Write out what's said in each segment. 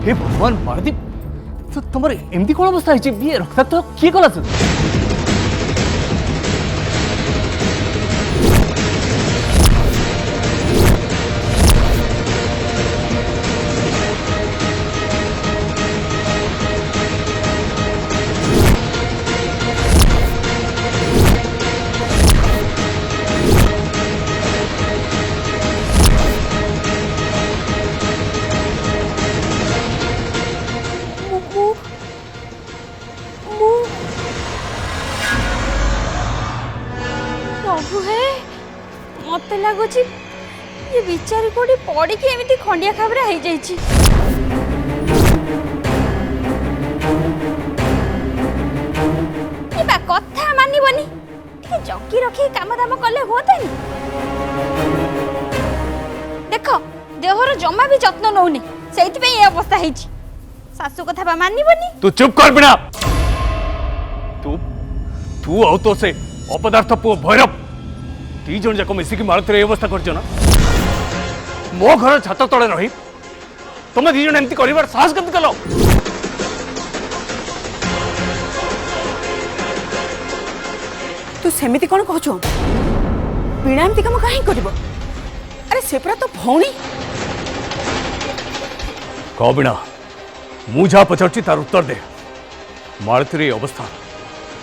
हे भगवान मालती तो तुम एमती कौन अवस्था है रक्ताक्त किए कला प्रभु हे मत लगुच ये बिचारी कोड़ी पड़ी कि एमती खंडिया खाबरा हो जाइछि बा कथा मानिबनी टिके जगी रखी काम दाम कले होतनी देखो देहर जमा भी जत्न नौनी सेति पे ये अवस्था ହେଇछि सासु कथा बा मानिबनी तू चुप कर बिना तू तू आउ तो से अपदार्थ पु भैरव दी जन जाक मिसिकी मारुतिर अवस्था कर ना मो घर छात तले रही तुम दी जन एमती कर साहस केमती कल तू सेमिति कौन कहु बीणा एमती कम कहीं कर अरे से पूरा तो भौणी कह बीणा मु जहाँ पचार तार उत्तर दे मारुतिर अवस्था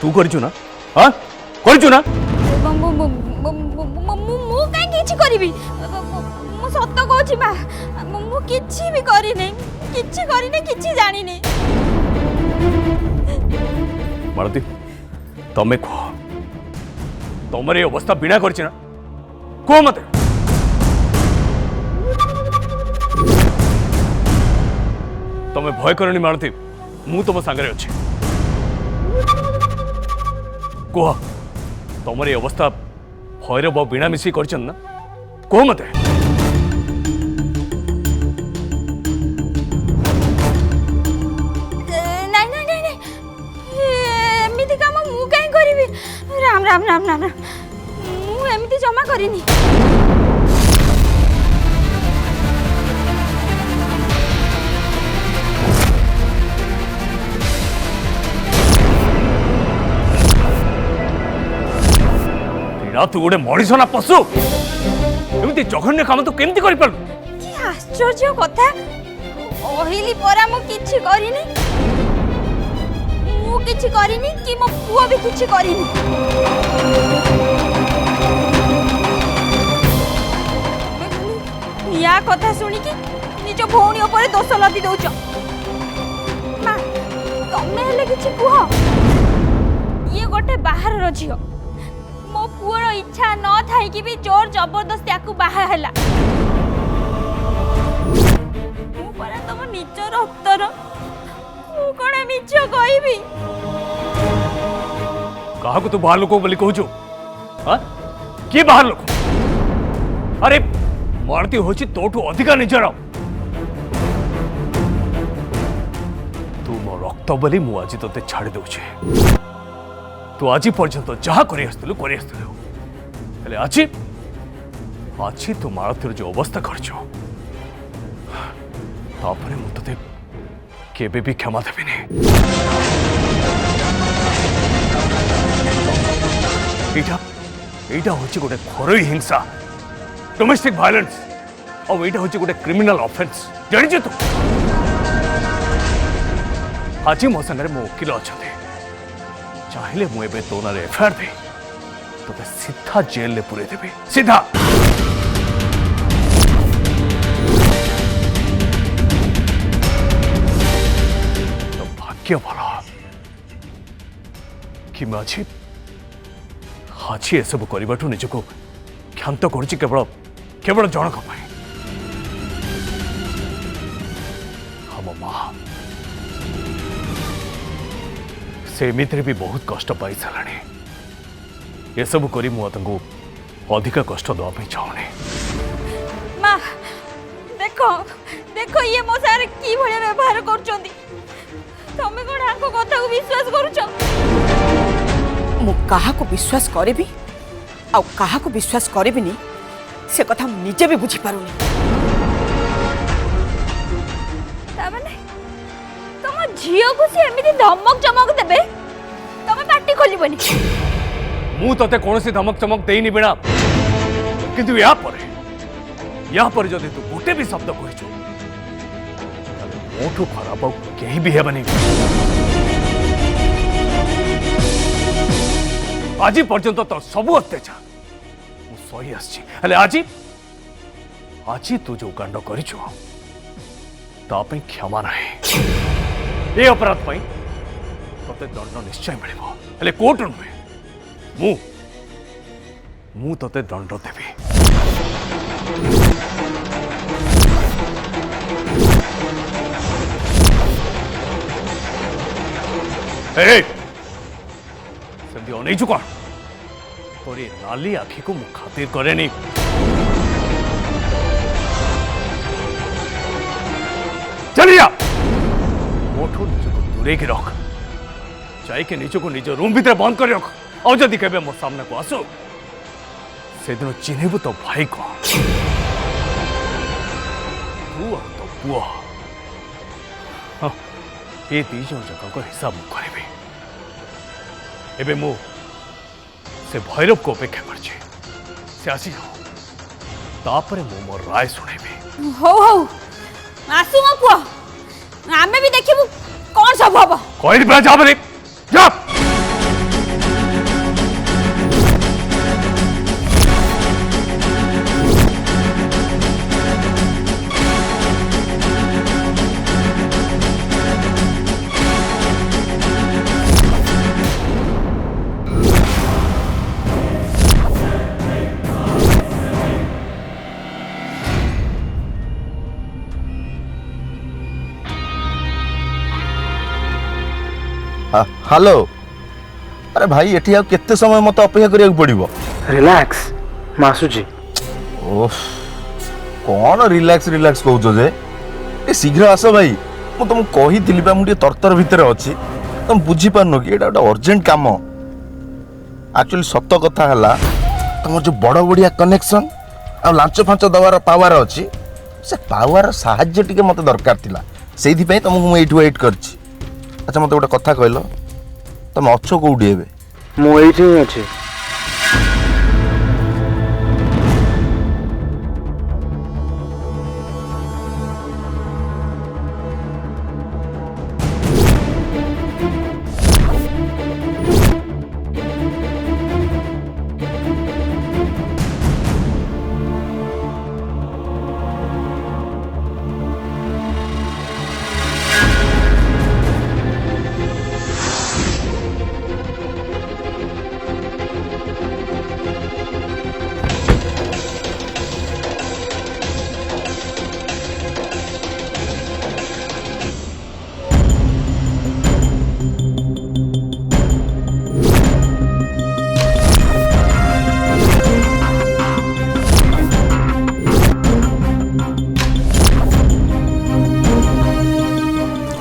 तू करचु ना हाँ करचु ना मु काई किछि करबी मु सत्य कहछि बा मु किछि भी करि नै किछि जानि नै मालती तमे कह तमरे अवस्था बिना करछि ना कह मते तमे भय करनी मालती मु तुम सांगरे अछि कह तमरे अवस्था भैरव बीणा मिसी करछन ना कह मते एमिति काम मु काई करबी राम राम राम राम मु एमिति जमा करिनी तू गोटे मनीष ना पशु एमती जघन्य काम तू केमती कर पालु कि आश्चर्य कथा ओहिली परा मु किछि करिनी मु किछि करिनी कि मो पुओ भी किछि करिनी या कथा सुनी कि निज भौणी ऊपर दोष लदी दउछ मा तमे हेले किछि कुह ये गोटे बाहर रो झियो मो पुअर इच्छा न थाई कि भी जोर जबरदस्ती आकु बाहा हैला मु परा तम निज रक्तर मु कोन मिछ कहबी कहा को तू बाहर लोक बोली कहू हां के बाहर लोक अरे मारती होची तोठू अधिका निजर तू मो रक्त बोली मु आज तोते छाड़ी दउछे तू आज पर्यंत जहा कर आज तू मालतीर जो अवस्था कर मुझे केबे भी क्षमा देविनी एटा हूँ गोटे घरोई हिंसा डोमेस्टिक वायलेंस और एटा हूँ गोटे क्रिमिनल ऑफेंस जानी तू आज मो संगे मो वकिल अच्छा चाहे मुझे तो ना एफआईआर दे तो सीधा जेल ले पूरे देवी सीधा तो भाग्य भल कि आज आज ये सब करने निजक क्षांत करुच्ची केवल केवल जनक हम माँ से एमितिरे भी बहुत कष्ट पाई सारे ये सब करी मुझे अधिक कष्ट देवाई चाहूनी माँ देखो देखो ये मो सारे की भले व्यवहार करछोंदी तमे कोन आको कथा को विश्वास करूछ मु काहा को विश्वास करेबी आ काहा को विश्वास करेबिनी से कथा निजे भी बुझी पारुनी ता माने झील को सी एमिति धमक चमक देबे तमे पार्टी खोलिबनी मु तते कोनोसी धमक चमक देइनी बिना किंतु या पर जदि तू गोटे भी शब्द कहिछु मोठू खराब कहीं भी हेबनी आज पर्यंत तो सब अत्याचार मु सही आछि हेले आज तू जो कांड करिछु ता पे क्षमा नहीं ए अपराध पाई तते दंड निश्चय मिलिबो हेले कोर्ट नुहे मु तते दंड देबी सेमती अनईचु कौन तोर ये नाली आखि को मु खातिर करे नहीं चलिया मोठू निजको दूरे की रख जाइके निजको निज रूम भीतर बंद कर रख और जदि केबे मोर सामने को आसो से दिन चिन्हबु तो भाई को तू और तो पुआ हाँ, ये दी जन जगह हिसाब मु करेबे एबे मु से भैरव को अपेक्षा करछे से आसी जाओ तापरे मु मोर राय सुनेबे हो आसु मो पुआ आमे भी देखिबु कोन सब हबो कोई बा जा बरे जा हेलो अरे भाई एठी आ केते समय मत अपेक्षा करिया पड़िबो रिलैक्स मासुजी ओफ कौन रिलैक्स रिलैक्स कहउछो जे ए शीघ्र आसो भाई मु तुम कहि दिली बा मु टे तरतर भीतर अछि तुम बुझी पारनो कि एटा अर्जेंट काम एक्चुअली सत्य कथा हला तुम जो बड़ बड़िया कनेक्शन आ लांच फांच दवार पावर अछि से पावर साहाय्य टिके मते दरकार थिला सेहि पई तुमको मु एठु वेट करछि अच्छा मत गोटे कथा कहल तुम अच्छ कौटी एबे मु एठी ही अछि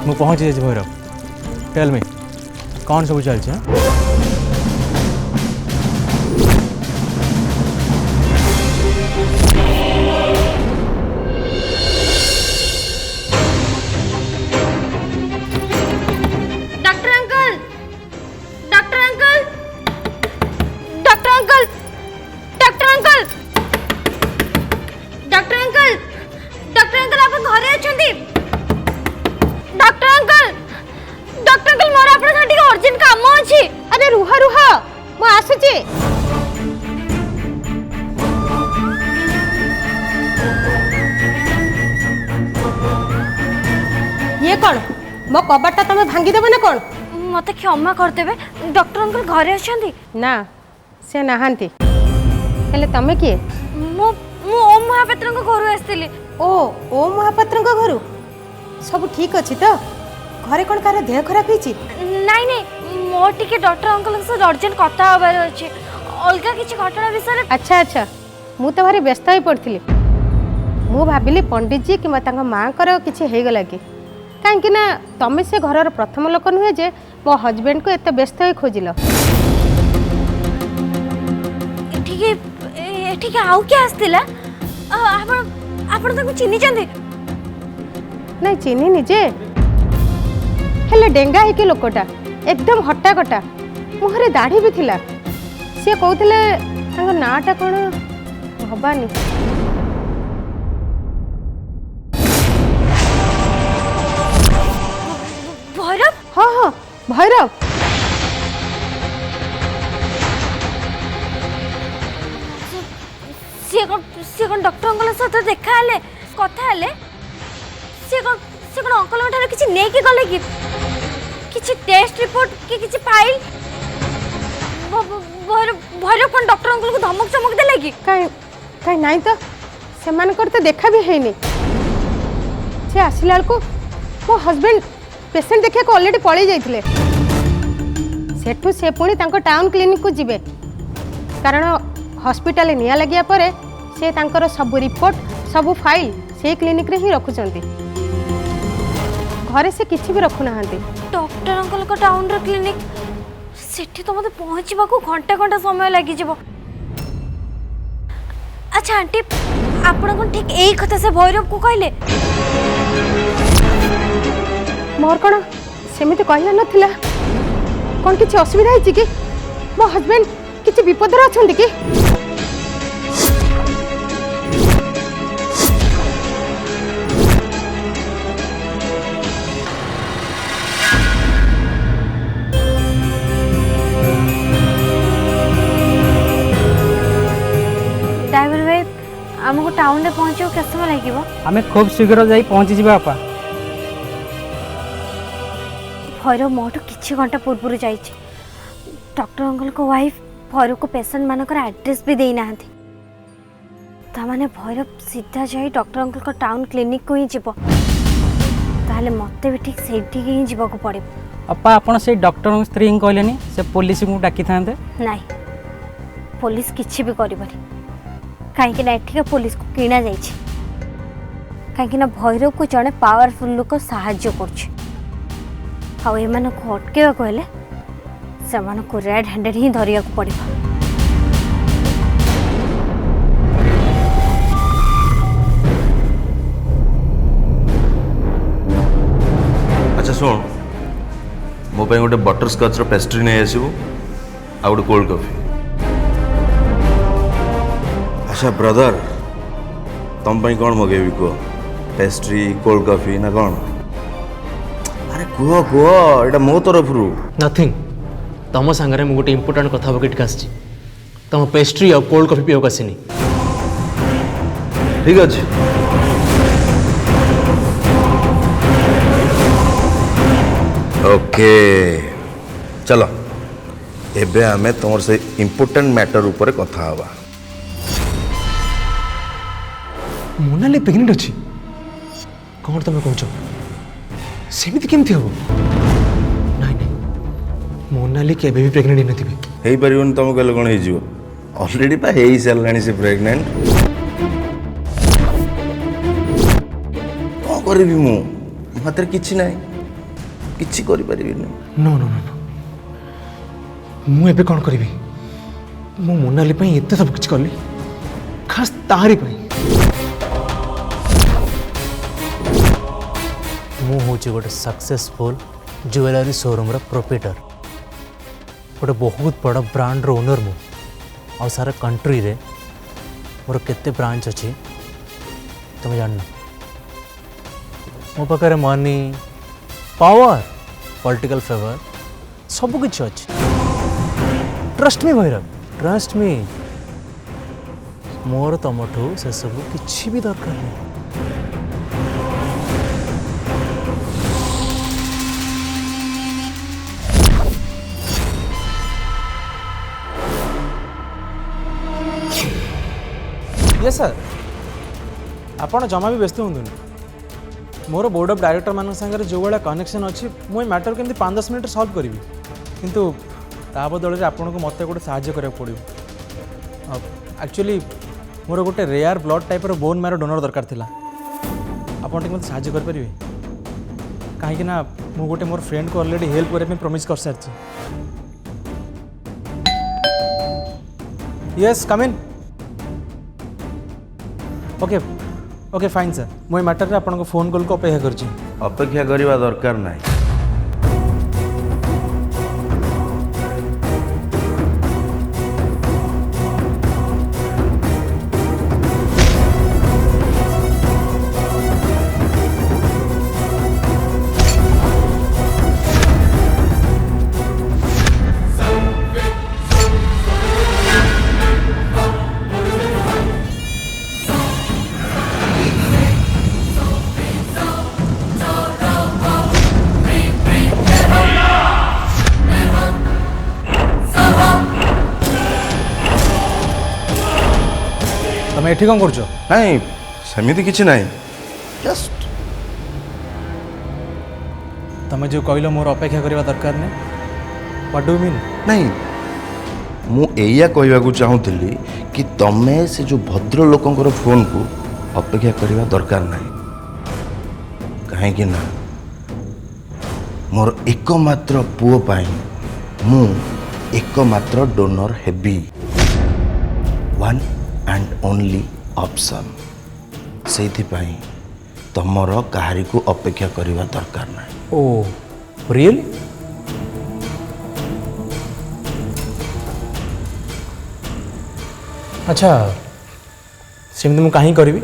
मु पहुँच जाइए भैरव टेल मी कौन सब चलছে doctor uncle doctor uncle doctor uncle doctor uncle doctor uncle doctor uncle आप घरे अछंती डॉक्टर अंकल मोर आपन साथी अर्जेंट काम अछि अरे रुहा रुहा मु आसुची ये कौन मो कबाटा तमे भांगी देबे ना कौन मते क्षमा कर देबे डॉक्टर अंकल घरे अछंती ना से नहांती हेले तमे किए मु मु ओम महापात्र को घर आस्तिली ओ महापात्र को घरु सब ठीक अछि तो घरे कौन कार देह खराब होइछि नहीं नहीं मोर टिके डॉक्टर अंकल से अर्जेंट कथा होबार अछि अलगा किछि घटना विषय अच्छा अच्छा मु तो भारी व्यस्त होई पड़थिली मु भाबिली पंडित जी कि तांगा मां कर किछि हे गला कि काहे ना तमे से घरर प्रथम लोक नुहे जे मो हस्बैंड को एते व्यस्त होई खोजिलो एठिके आउ के आस्तिला आपण ताको चिन्हि चंदी नहीं चिन्ही निजे हेले डेंगा है कि लोकटा एकदम हट्टा कटा मुहरे दाढ़ी भी थिला सी कहते नाटा कौन भवानी भैरव हाँ हाँ भैरव सी कौन डॉक्टर सहित देखा हेले कथा हेले सी कौन अंकल ठार किसी नहीं कि गले कि किसी टेस्ट रिपोर्ट कि किसी फाइल भैरव कौन डॉक्टर अंकल को धमक चमक देले कि कहीं नहीं तो से तो देखा भी है से आसला बेलू मो हस्बैंड पेशेंट देखा ऑलरेडी पलि जाइए सेठू से पुणी टाउन क्लिनिक को जीवे कारण हॉस्पिटल निया लगिया परे से तांकर सब रिपोर्ट सब फाइल से क्लिनिक रे ही रखुचंती घरे से किछि भी रखु नाहंती डॉक्टर अंकल का टाउन रे क्लिनिक सेठी तो मते पहुंचबा को घंटा घंटा समय लागि जिवो अच्छा आंटी आपण कोन ठीक एई कथा से भैरव को कहले मोर कौन सेमिति कहला नथिला कौन किछि असुविधा है कि मो हस्बैंड किछि विपद रे अछंती कि ड्राइवर भाई हमको टाउन रे पहुंचो केते समय लागिवो आमे खूब शीघ्र जाई पहुंची जिबा आपा भैरव मोटू किछि घंटा पूर्व जाइए डॉक्टर अंकल को वाइफ भैरव को पेशेंट मानकर एड्रेस भी देना ताने भैरव सीधा जाई डॉक्टर अंकल को टाउन क्लिनिक को ही जीव ताले मते भी ठीक सेठी ही जीवा को पड़े अपा आपण से डॉक्टर स्त्री कहलेनी से पुलिस को डाकी थांते नहीं पुलिस किछि भी करिबनी काहे ना एठिका पुलिस को किना जाइए काहे ना भैरव को जड़े पावरफुल लोक साहाय्य करछि आउ एमान को अटकेवा कहले सेमान को रेड हैंडेड ही धरिया को पड़िबा अच्छा सुन मो पे गोटे बटर स्कॉच पेस्ट्री नहीं आसबू आ गोटे कोल्ड कॉफी अच्छा ब्रदर तुम कौन मगेबी कह पेस्ट्री कोल्ड कॉफी ना कौन अरे कुह कुह एटा मो तरफ नथिंग तुम सांगे मुझे गोटे इंपोर्टाट कथा बकट आसी तुम पेस्ट्री और कोल्ड कॉफी पीवा आसनी ठीक अच्छे ओके चलो एबे आमे तुम से इम्पोर्टेंट मैटर ऊपर कथा हवा मोनाली प्रेग्नेंट अच्छी कौन तुम कौच सेमती केमती हम नाई नाई मोनाली केबे भी प्रेग्नेंट नहीं हो पारिबन तुम कहले कौन हो ऑलरेडी पा हो सारे से प्रेग्नेंट कौन करी मु हाथ किछि ना किछि करि परिबिनी नो नो नो मु एबे कौन करी मु मोनाली पई एते सब कुछ करली खास तारी पई मु हूँ गोटे सक्सेसफुल ज्वेलरी शोरूम प्रोप्राइटर गोटे बहुत बड़ा ब्रांड ओनर मु आ सारा कंट्री रे मोर केते ब्रांच अच्छी तुम जानना मो पाखे मनी पावर पॉलिटिकल फेवर सब किछ अच्छी trust me Bhairav trust me मोर तुमठू से सब किछि भी दरकार नहीं ये सर आपड़ जमा भी व्यस्त हूँ मोर बोर्ड ऑफ डायरेक्टर मान सागर जो भाया कनेक्शन अच्छी मुझे मैटर केमती 5-10 मिनट सल्व करी किंतु ता बदल आपन को मत गोटे साहाय्य करा पड़ो एक्चुअली मोर गोटे rare blood type bone marrow donor दरकार थिला आपन टिक मत साहाय्य कर परिबे कहीं ना मु गोटे मोर फ्रेंड को ऑलरेडी हेल्प करने प्रॉमिस कर सारी yes come in okay okay fine sir मुझे मैटर रे आपन को फोन कॉल को अपेक्षा करछि अपेक्षा करवा दरकार नहीं তুমি এଠି କ'ଣ କରୁଛ? ନାଇଁ ସେମିତି କିଛି ନାହିଁ ଜଷ୍ଟ ତମେ ଯେଉଁ କହିଲ ମୋର ଅପେକ୍ଷା କରିବା ଦରକାର ନାହିଁ, ହ୍ୱାଟ୍ ଡୁ ମିନ୍? ନାଇଁ ମୁଁ ଏଇଆ କହିବାକୁ ଚାହୁଁଥିଲି କି ତମେ ସେ ଯେଉଁ ଭଦ୍ରଲୋକଙ୍କର ଫୋନ୍କୁ ଅପେକ୍ଷା କରିବା ଦରକାର ନାହିଁ। କାହିଁକି ନା ମୋର ଏକମାତ୍ର ପୁଅ ପାଇଁ ମୁଁ ଏକମାତ୍ର ଡୋନର ହେବି, ୱାନ୍ ଆଣ୍ଡ ଓନ୍ଲି ଅପସନ୍। ସେଇଥିପାଇଁ ତମର କାହାରିକୁ ଅପେକ୍ଷା କରିବା ଦରକାର ନାହିଁ। ଓ ରିଏଲି? ଆଚ୍ଛା ସେମିତି ମୁଁ କାହିଁ କରିବି?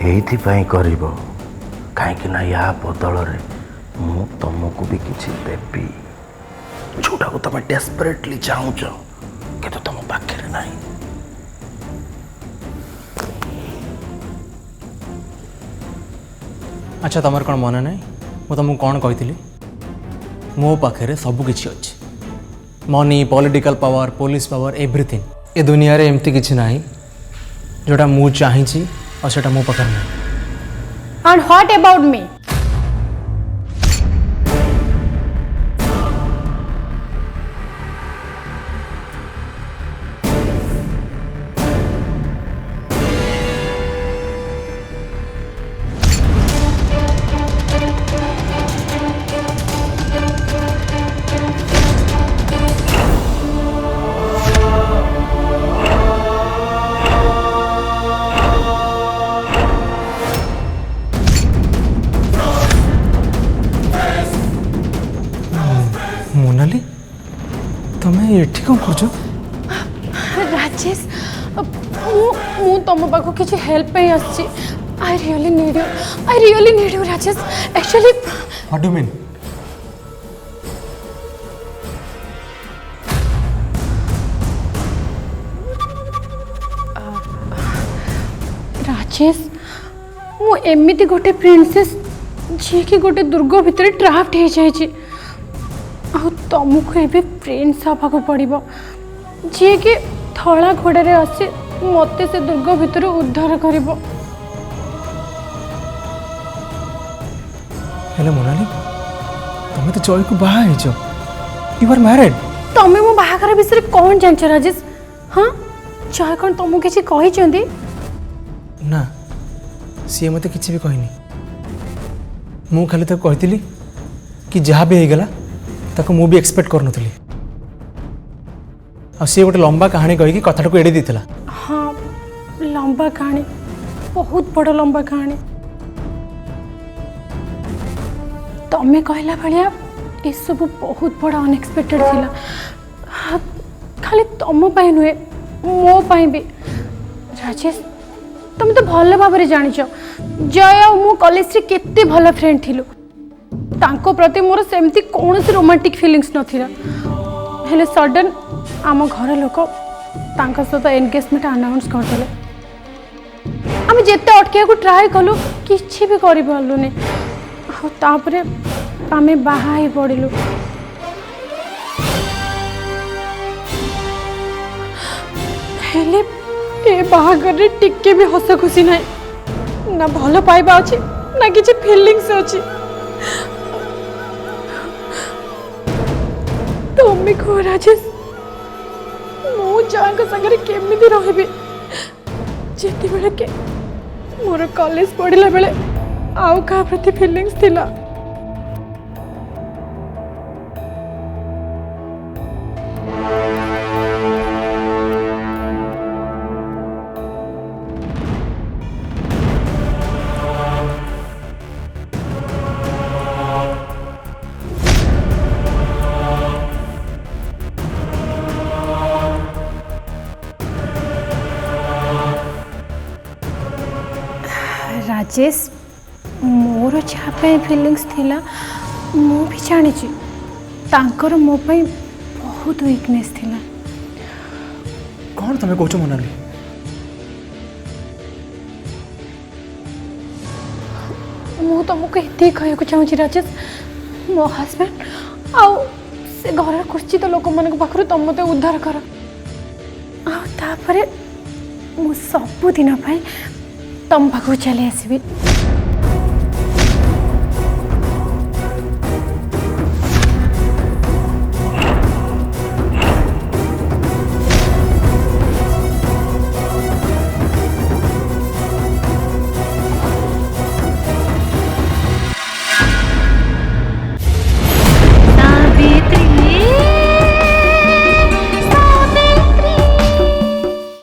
ଏଇଥିପାଇଁ କରିବ କାହିଁକି ନା ୟା ବଦଳରେ ମୁଁ ତମକୁ ବି କିଛି ଦେବି, ଯୋଉଟାକୁ ତମେ ଡେସ୍ପରେଟଲି ଚାହୁଁଛ କିନ୍ତୁ ତମ ପାଖରେ ନାହିଁ। ଆଚ୍ଛା ତମର କ'ଣ ମନେ ନାହିଁ ମୁଁ ତମକୁ କ'ଣ କହିଥିଲି? ମୋ ପାଖରେ ସବୁକିଛି ଅଛି, money, political power, police power, everything. ଏ ଦୁନିଆରେ ଏମିତି କିଛି ନାହିଁ ଯେଉଁଟା ମୁଁ ଚାହିଁଛି ଆଉ ସେଇଟା ମୋ ପାଖରେ ନାହିଁ। And what about me? Manali ତମେ ଏଠି କ'ଣ କରୁଛ? ରାଜେଶ ମୁଁ ତମ ପାଖକୁ କିଛି ହେଲ୍ପ ପାଇଁ ଆସିଛି। I really need you Rajesh. Actually what do mean? Rajesh ମୁଁ ଏମିତି ଗୋଟେ ପ୍ରିନ୍ସେସ୍ ଯିଏକି ଗୋଟେ ଦୁର୍ଗ ଭିତରେ ଟ୍ରାପ୍ଡ ହେଇଯାଇଛି, ଆଉ ତମକୁ ଏବେ ପ୍ରିନ୍ସ ହେବାକୁ ପଡ଼ିବ ଯିଏକି ଧଳା ଘୋଡ଼ାରେ ଆସି ମୋତେ ସେ ଦୁର୍ଗ ଭିତରୁ ଉଦ୍ଧାର କରିବ। ହେଲେ ମୋନାଲି ତମେ ତ ଜୟକୁ ବାହା ହେଇଛ, ୟୁ ଆର୍ ମ୍ୟାରେଡ୍। ତମେ ମୋ ବାହାଘର ବିଷୟରେ କ'ଣ ଜାଣିଛ ରାଜେଶ? ହଁ, ଜୟ କ'ଣ ତମକୁ କିଛି କହିଛନ୍ତି? ନା, ସିଏ ମୋତେ କିଛି ବି କହିନି। ମୁଁ ଖାଲି ତାକୁ କହିଥିଲି କି ଯାହା ବି ହେଇଗଲା ତାକୁ ମୁଁ ବି ଏକ୍ସପେକ୍ଟ କରୁନଥିଲି, ଆଉ ସିଏ ଗୋଟେ ଲମ୍ବା କାହାଣୀ କହିକି କଥାଟାକୁ ଏଡ଼େଇ ଦେଇଥିଲା। ହଁ, ଲମ୍ବା କାହାଣୀ, ବହୁତ ବଡ଼ ଲମ୍ବା କାହାଣୀ। ତମେ କହିଲା ଭଳିଆ ଏସବୁ ବହୁତ ବଡ଼ ଅନଏକ୍ସପେକ୍ଟେଡ୍ ଥିଲା, ଖାଲି ତମ ପାଇଁ ନୁହେଁ ମୋ ପାଇଁ ବି। ରାଜେଶ ତମେ ତ ଭଲ ଭାବରେ ଜାଣିଛ ଜୟ ଆଉ ମୁଁ କଲେଜରେ କେତେ ଭଲ ଫ୍ରେଣ୍ଡ ଥିଲୁ। ତାଙ୍କ ପ୍ରତି ମୋର ସେମିତି କୌଣସି ରୋମାଣ୍ଟିକ୍ ଫିଲିଙ୍ଗସ୍ ନଥିଲା, ହେଲେ ସଡନ୍ ଆମ ଘର ଲୋକ ତାଙ୍କ ସହିତ ଏନଗେଜମେଣ୍ଟ ଆନାଉନ୍ସ କରିଦେଲେ। ଆମେ ଯେତେ ଅଟକେଇବାକୁ ଟ୍ରାଏ କଲୁ କିଛି ବି କରିପାରିଲୁନି, ଆଉ ତାପରେ ଆମେ ବାହା ହେଇ ପଡ଼ିଲୁ। ହେଲେ ଏ ବାହାଘରରେ ଟିକେ ବି ହସ ଖୁସି ନାହିଁ, ନା ଭଲ ପାଇବା ଅଛି ନା କିଛି ଫିଲିଙ୍ଗସ୍ ଅଛି। ତମେ କୁହ ରାଜେଶ, ମୁଁ ଜୟଙ୍କ ସାଙ୍ଗରେ କେମିତି ରହିବି ଯେତେବେଳେ କି ମୋର କଲେଜ ପଢିଲା ବେଳେ ଆଉ କାହା ପ୍ରତି ଫିଲିଙ୍ଗସ୍ ଥିଲା। ରାଜେଶ ମୋର ଯାହା ପାଇଁ ଫିଲିଙ୍ଗସ୍ ଥିଲା ମୁଁ ବି ଜାଣିଛି, ତାଙ୍କର ମୋ ପାଇଁ ବହୁତ ୱିକନେସ୍ ଥିଲା। କ'ଣ ତମେ କହୁଛ ମୋନାଲି? ମୁଁ ତମକୁ ଏତିକି କହିବାକୁ ଚାହୁଁଛି ରାଜେଶ, मो हस्बैंड आउ से घर कुर्चित लोक मान पाखर तुम मत उद्धार कर आउ तापरे मु सबुदिन तुम पाखु चली आसबि।